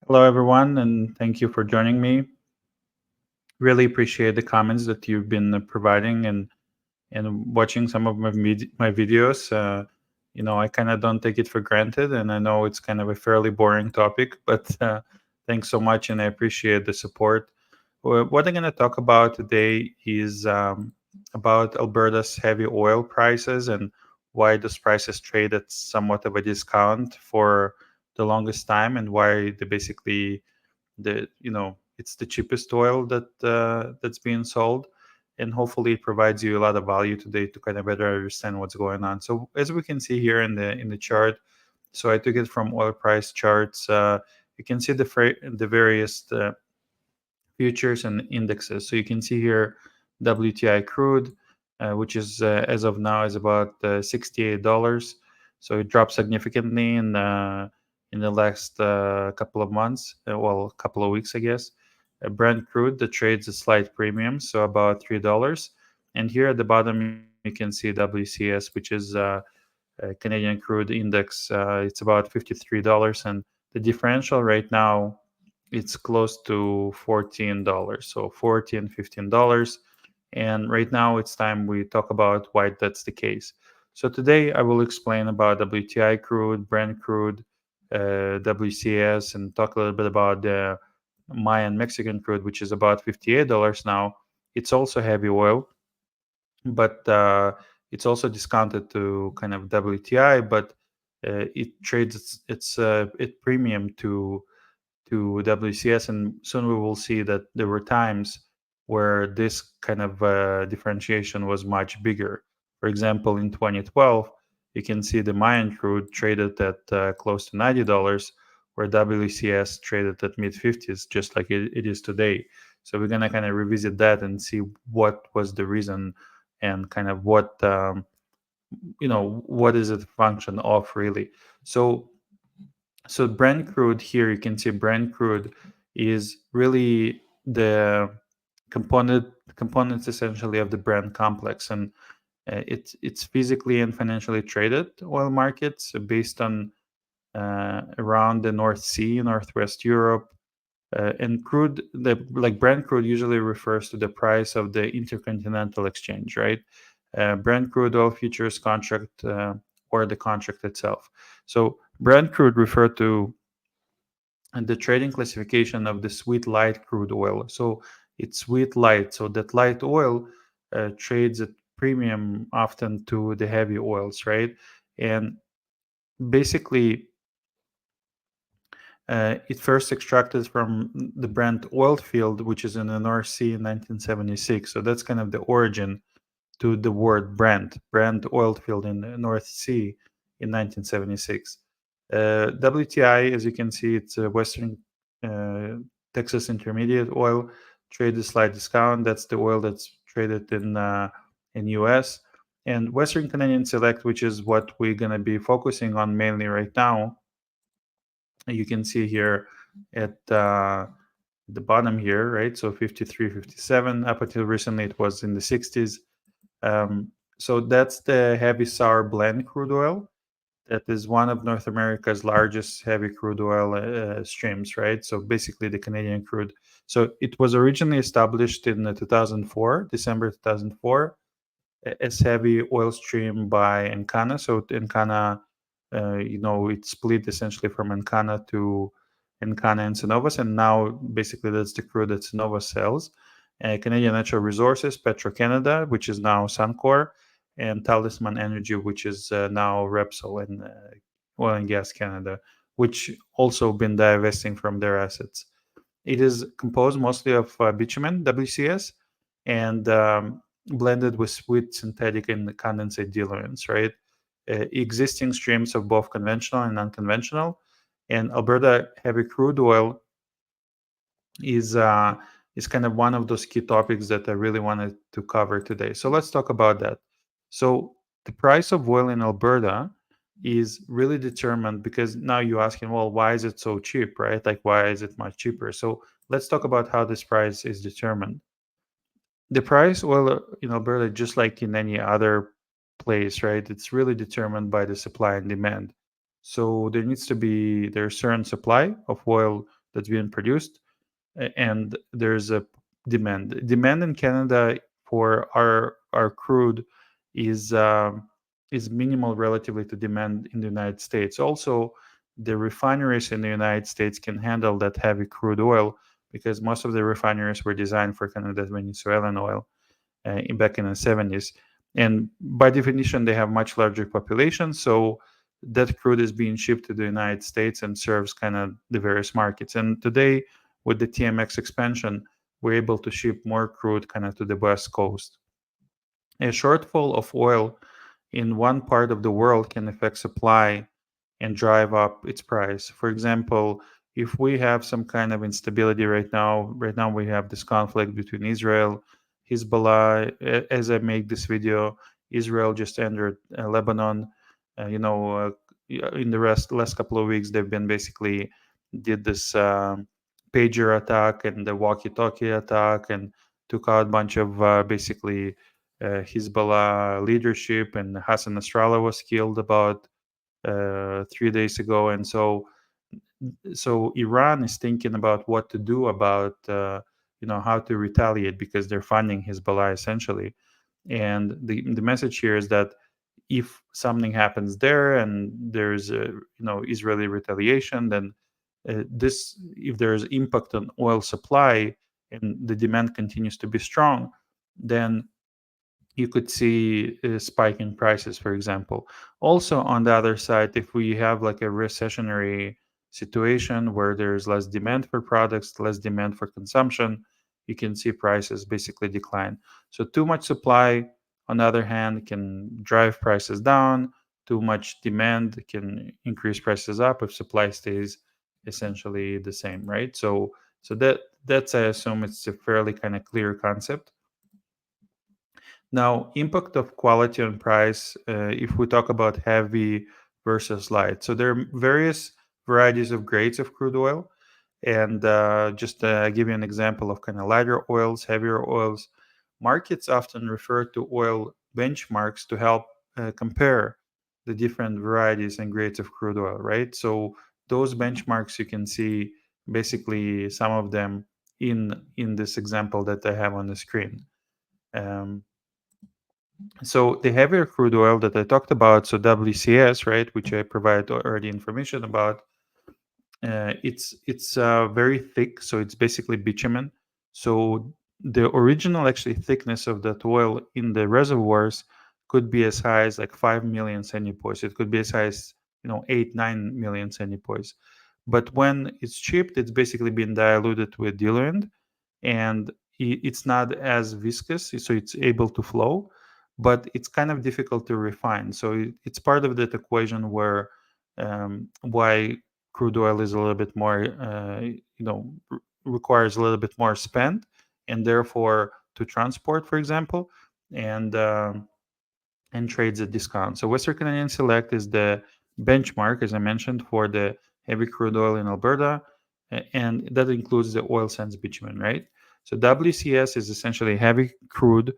Hello, everyone, and thank you for joining me. Really appreciate the comments that you've been providing and watching some of my videos. I kind of don't take it for granted, and I know it's kind of a fairly boring topic, but thanks so much, and I appreciate the support. What I'm going to talk about today is about Alberta's heavy oil prices and why those prices trade at somewhat of a discount for the longest time, and why they basically it's the cheapest oil that's being sold, and hopefully it provides you a lot of value today to kind of better understand what's going on. So as we can see here in the chart, so I took it from oil price charts. You can see the various futures and indexes. So you can see here WTI crude, which is as of now is about $68. So it dropped significantly in the last couple of months, couple of weeks, I guess. Brent crude that trades a slight premium, so about $3. And here at the bottom you can see WCS, which is Canadian crude index. It's about $53, and the differential right now it's close to $14, so $14-15. And right now it's time we talk about why that's the case. So today I will explain about WTI crude, Brent crude, WCS, and talk a little bit about the Mayan Mexican crude, which is about $58 now. It's also heavy oil, but it's also discounted to kind of WTI, but it trades it premium to WCS, and soon we will see that there were times where this kind of differentiation was much bigger. For example, in 2012, you can see the Mayan crude traded at close to $90, where WCS traded at mid 50s, just like it is today. So we're gonna kind of revisit that and see what was the reason and kind of what is it a function of really. So so Brent crude here, you can see Brent crude is really the components essentially of the Brent complex, and it's physically and financially traded oil markets based on around the North Sea, Northwest Europe, and crude. Like Brent crude usually refers to the price of the intercontinental exchange, right? Brent crude oil futures contract or the contract itself. So Brent crude refer to and the trading classification of the sweet light crude oil. So it's sweet light. So that light oil trades at premium often to the heavy oils, right? And basically, it first extracted from the Brent oil field, which is in the North Sea in 1976. So that's kind of the origin to the word Brent oil field in the North Sea in 1976. WTI, as you can see, it's a Western uh, Texas Intermediate oil, traded slight discount. That's the oil that's traded in US. And Western Canadian Select, which is what we're gonna be focusing on mainly right now. You can see here at the bottom here, right? So 53, 57. Up until recently, it was in the 60s. So that's the heavy sour blend crude oil. That is one of North America's largest heavy crude oil streams, right? So basically the Canadian crude. So it was originally established in 2004, December 2004, as heavy oil stream by Encana. So Encana, it split essentially from Encana to Encana and Cenovus, and now basically that's the crude that Cenovus sells. Canadian Natural Resources, Petro-Canada, which is now Suncor, and Talisman Energy, which is now Repsol and Oil and Gas Canada, which also been divesting from their assets. It is composed mostly of bitumen, WCS, and blended with sweet synthetic and condensate diluents, right? Existing streams of both conventional and unconventional. And Alberta heavy crude oil is uh, is kind of one of those key topics that I really wanted to cover today. So let's talk about that. So the price of oil in Alberta is really determined because now you're asking, well, why is it so cheap, right? Like, why is it much cheaper? So let's talk about how this price is determined. The price oil in Alberta, just like in any other place, right? It's really determined by the supply and demand. So there's certain supply of oil that's being produced, and there's a demand in Canada for our crude is is minimal relatively to demand in the United States. Also, the refineries in the United States can handle that heavy crude oil because most of the refineries were designed for kind of that Venezuelan oil back in the 70s. And by definition, they have much larger populations. So that crude is being shipped to the United States and serves kind of the various markets. And today, with the TMX expansion, we're able to ship more crude kind of to the West Coast. A shortfall of oil in one part of the world can affect supply and drive up its price. For example, if we have some kind of instability right now we have this conflict between Israel, Hezbollah. As I make this video, Israel just entered Lebanon. In the last couple of weeks, they've been basically did this pager attack and the walkie-talkie attack and took out a bunch of basically Hezbollah leadership, and Hassan Nasrallah was killed about 3 days ago. And so Iran is thinking about what to do about how to retaliate because they're funding Hezbollah essentially. And the message here is that if something happens there and there's a Israeli retaliation, then this if there's impact on oil supply and the demand continues to be strong, then you could see a spike in prices, for example. Also, on the other side, if we have like a recessionary situation where there's less demand for products, less demand for consumption, you can see prices basically decline. So, too much supply, on the other hand, can drive prices down. Too much demand can increase prices up if supply stays essentially the same, right? So that's, I assume, it's a fairly kind of clear concept. Now, impact of quality on price, if we talk about heavy versus light. So there are various varieties of grades of crude oil. And just give you an example of kind of lighter oils, heavier oils. Markets often refer to oil benchmarks to help compare the different varieties and grades of crude oil, right? So those benchmarks, you can see basically some of them in this example that I have on the screen. Um, so the heavier crude oil that I talked about, so WCS, right, which I provide already information about, it's very thick, so it's basically bitumen. So the original actually thickness of that oil in the reservoirs could be as high as like 5 million centipoise. It could be as high as 8 9 million centipoise. But when it's shipped, it's basically been diluted with diluent, and it's not as viscous, so it's able to flow, but it's kind of difficult to refine. So it's part of that equation where why crude oil is a little bit more, requires a little bit more spend, and therefore to transport, for example, and and trades at discount. So Western Canadian Select is the benchmark, as I mentioned, for the heavy crude oil in Alberta, and that includes the oil sands bitumen, right? So WCS is essentially heavy crude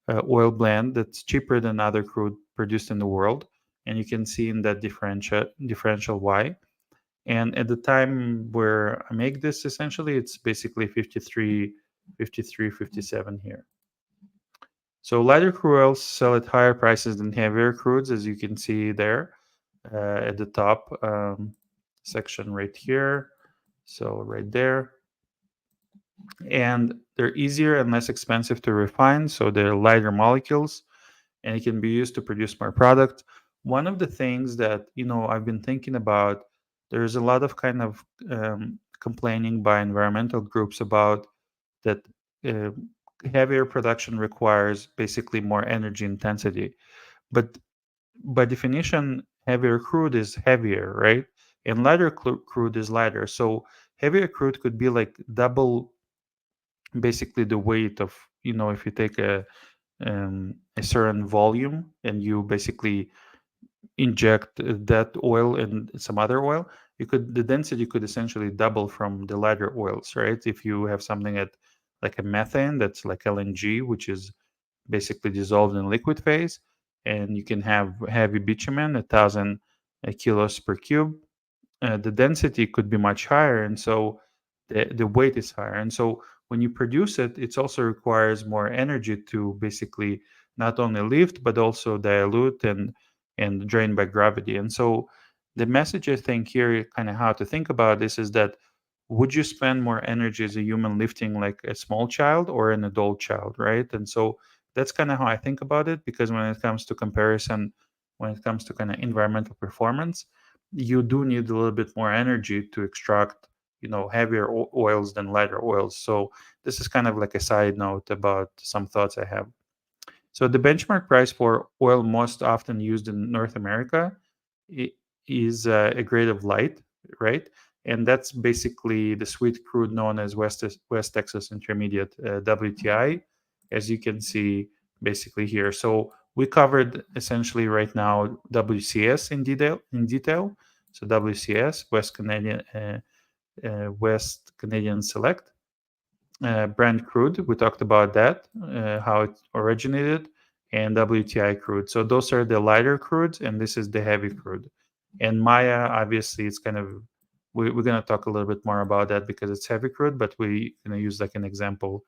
oil blend that's cheaper than other crude produced in the world, and you can see in that differential why. And at the time where I make this, essentially, it's basically 53, 53, 57 here. So lighter crude oils sell at higher prices than heavier crudes, as you can see there at the top section right here. So right there. And they're easier and less expensive to refine. So they're lighter molecules and it can be used to produce more product. One of the things that, I've been thinking about, there's a lot of kind of complaining by environmental groups about that uh, heavier production requires basically more energy intensity. But by definition, heavier crude is heavier, right? And lighter crude is lighter. So heavier crude could be like double basically the weight of, if you take a certain volume and you basically inject that oil and some other oil, the density could essentially double from the lighter oils, right? If you have something at like a methane that's like LNG, which is basically dissolved in liquid phase, and you can have heavy bitumen, 1,000 kilos per cube, the density could be much higher. And so the weight is higher. And so when you produce it, it also requires more energy to basically not only lift but also dilute and drain by gravity. And so the message I think here, kind of how to think about this, is that would you spend more energy as a human lifting like a small child or an adult child, right? And so that's kind of how I think about it, because when it comes to comparison, when it comes to kind of environmental performance, you do need a little bit more energy to extract, heavier oils than lighter oils. So this is kind of like a side note about some thoughts I have. So the benchmark price for oil most often used in North America i- is a grade of light, right? And that's basically the sweet crude known as West Texas Intermediate, WTI, as you can see basically here. So we covered essentially right now WCS in detail. So WCS, West Canadian Select, Brent crude. We talked about that, how it originated, and WTI crude. So those are the lighter crudes, and this is the heavy crude. And Maya, obviously, it's kind of we're gonna talk a little bit more about that because it's heavy crude, but we gonna use like an example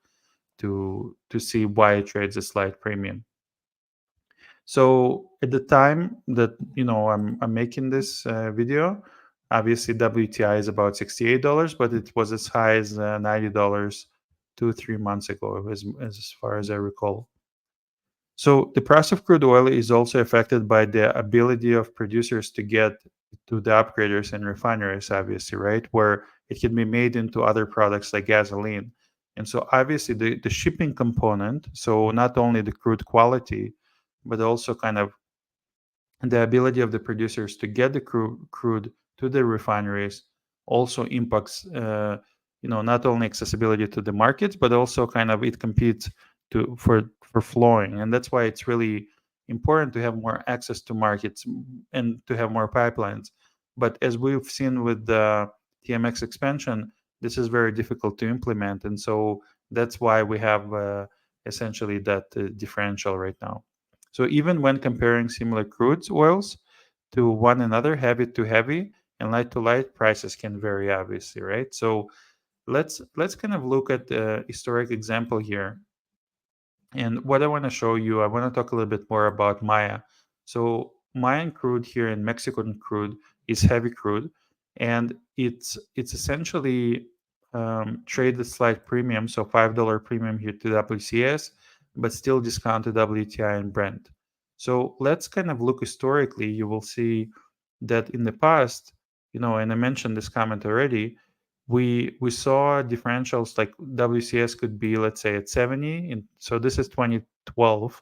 to see why it trades a slight premium. So at the time that I'm making this video, obviously WTI is about $68, but it was as high as $90 2 3 months ago, as far as I recall. So the price of crude oil is also affected by the ability of producers to get to the upgraders and refineries, obviously, right? Where it can be made into other products like gasoline. And so obviously the shipping component, so not only the crude quality, but also kind of the ability of the producers to get the crude to the refineries also impacts not only accessibility to the markets, but also kind of it competes for flowing. And that's why it's really important to have more access to markets, and to have more pipelines. But as we've seen with the TMX expansion, this is very difficult to implement, and so that's why we have essentially that differential right now. So even when comparing similar crude oils to one another, heavy to heavy and light to light, prices can vary, obviously, right? So let's kind of look at the historic example here. And what I want to show you, I want to talk a little bit more about Maya. So Mayan crude here in Mexican crude is heavy crude, and it's essentially traded slight premium, so $5 premium here to WCS, but still discounted WTI and Brent. So let's kind of look historically. You will see that in the past, and I mentioned this comment already, we saw differentials like WCS could be, let's say, at 70. And so this is 2012.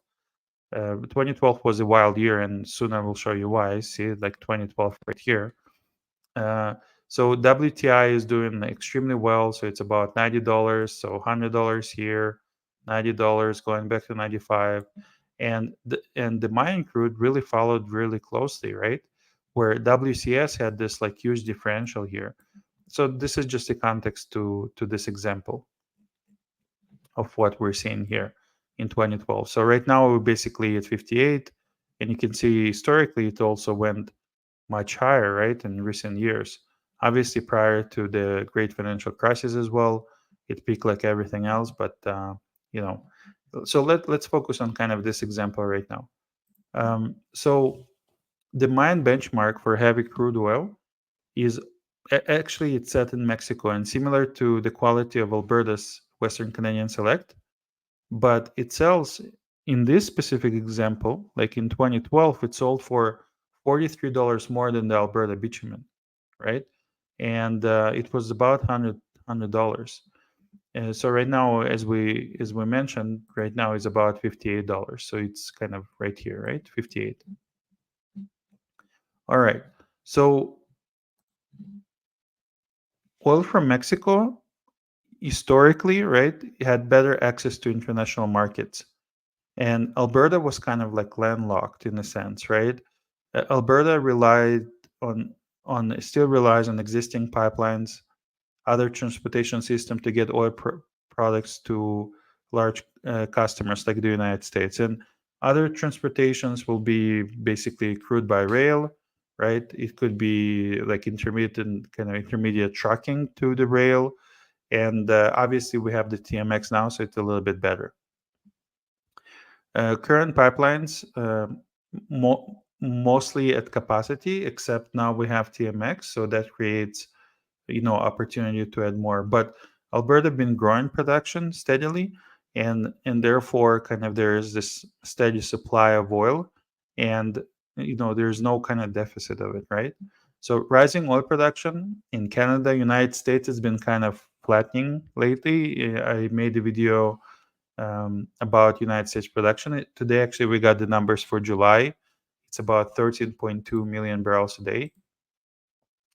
2012 was a wild year, and soon I will show you why. See, like 2012 right here. Uh, so WTI is doing extremely well. So it's about $90. So $100 here, $90 going back to 95, and the Mayan crude really followed really closely, right? Where WCS had this like huge differential here. So this is just a context to this example of what we're seeing here in 2012. So right now we're basically at 58, and you can see historically it also went much higher, right, in recent years. Obviously, prior to the great financial crisis as well, it peaked like everything else. But you know, so let's focus on kind of this example right now. So the Mayan benchmark for heavy crude oil is actually it's set in Mexico and similar to the quality of Alberta's Western Canadian Select, but it sells in this specific example, like in 2012, it sold for $43 more than the Alberta bitumen, right? And it was about $100. So right now, as we mentioned, right now is about $58. So it's kind of right here, right? 58. All right. So oil from Mexico historically, right, had better access to international markets. And Alberta was kind of like landlocked in a sense, right? Alberta relied on still relies on existing pipelines, other transportation system to get oil products to large customers like the United States. And other transportations will be basically crude by rail, right? It could be like intermediate and kind of intermediate trucking to the rail. And obviously, we have the TMX now, so it's a little bit better. Current pipelines mostly at capacity, except now we have TMX, so that creates opportunity to add more. But Alberta been growing production steadily, and therefore kind of there is this steady supply of oil, and there's no kind of deficit of it, right? So rising oil production in Canada, United States has been kind of flattening lately. I made a video about United States production. Today, actually, we got the numbers for July. It's about 13.2 million barrels a day.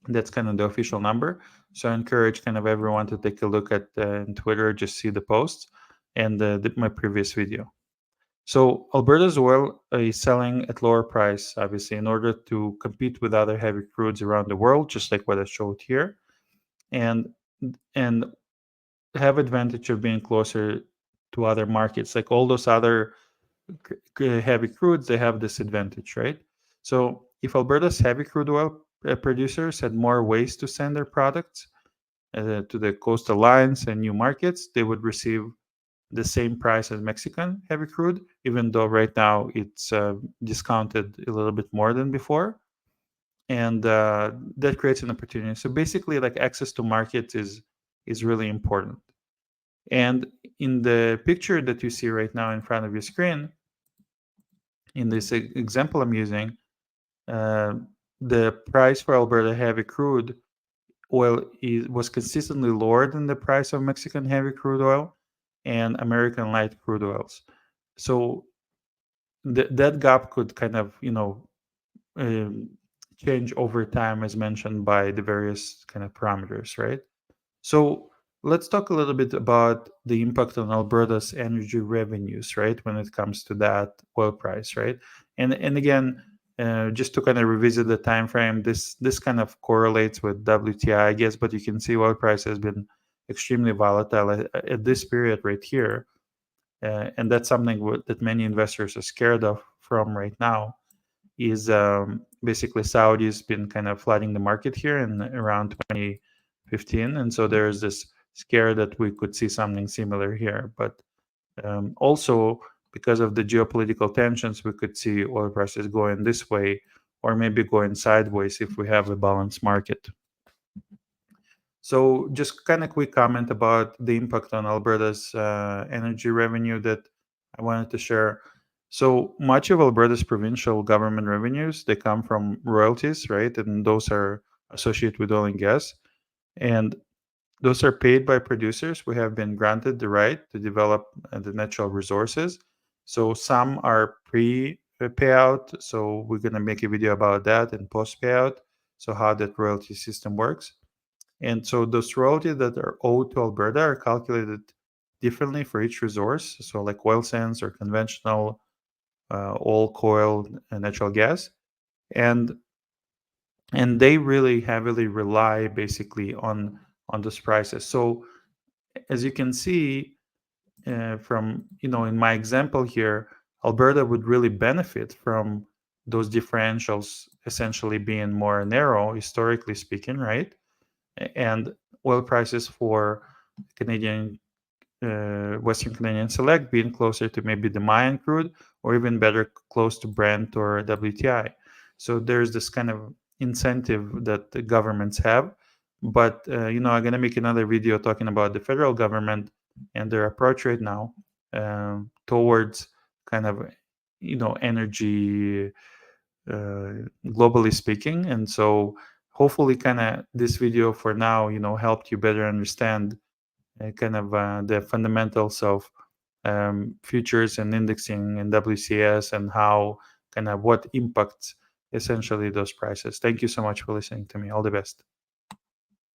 That's kind of the official number. So I encourage kind of everyone to take a look at in Twitter, just see the posts and my previous video. So Alberta's oil is selling at lower price, obviously, in order to compete with other heavy crudes around the world, just like what I showed here, and and have advantage of being closer to other markets. Like all those other heavy crudes, they have this advantage, right? So if Alberta's heavy crude oil producers had more ways to send their products to the coastal lines and new markets, they would receive the same price as Mexican heavy crude, even though right now it's discounted a little bit more than before. And that creates an opportunity. So basically, like access to markets is really important. And in the picture that you see right now in front of your screen, in this example I'm using, uh, the price for Alberta heavy crude oil was consistently lower than the price of Mexican heavy crude oil and American light crude oils. So that gap could kind of, um, change over time, as mentioned by the various kind of parameters, right? So let's talk a little bit about the impact on Alberta's energy revenues, right? When it comes to that oil price, right? And again, just to kind of revisit the time frame, this kind of correlates with WTI, I guess, but you can see oil price has been extremely volatile at this period right here, and that's something that many investors are scared of from right now. Is basically Saudi's been kind of flooding the market here in around 2015, and so there's this scare that we could see something similar here. But also because of the geopolitical tensions, we could see oil prices going this way or maybe going sideways if we have a balanced market. So just kind of quick comment about the impact on Alberta's energy revenue that I wanted to share. So much of Alberta's provincial government revenues, they come from royalties, right? And those are associated with oil and gas. And those are paid by producers who have been granted the right to develop the natural resources. So some are pre-payout. So we're going to make a video about that, and post-payout. So how that royalty system works. And so those royalties that are owed to Alberta are calculated differently for each resource. So like oil sands or conventional oil, coal, and natural gas. And they really heavily rely basically on those prices. So as you can see from in my example here, Alberta would really benefit from those differentials essentially being more narrow, historically speaking, right? And oil prices for Canadian Western Canadian Select being closer to maybe the Mayan crude, or even better, close to Brent or WTI. So there's this kind of incentive that the governments have. But I'm going to make another video talking about the federal government and their approach right now towards kind of energy globally speaking. And so hopefully kind of this video for now helped you better understand kind of the fundamentals of futures and indexing and WCS, and how kind of what impacts essentially those prices. Thank you so much for listening to me. All the best.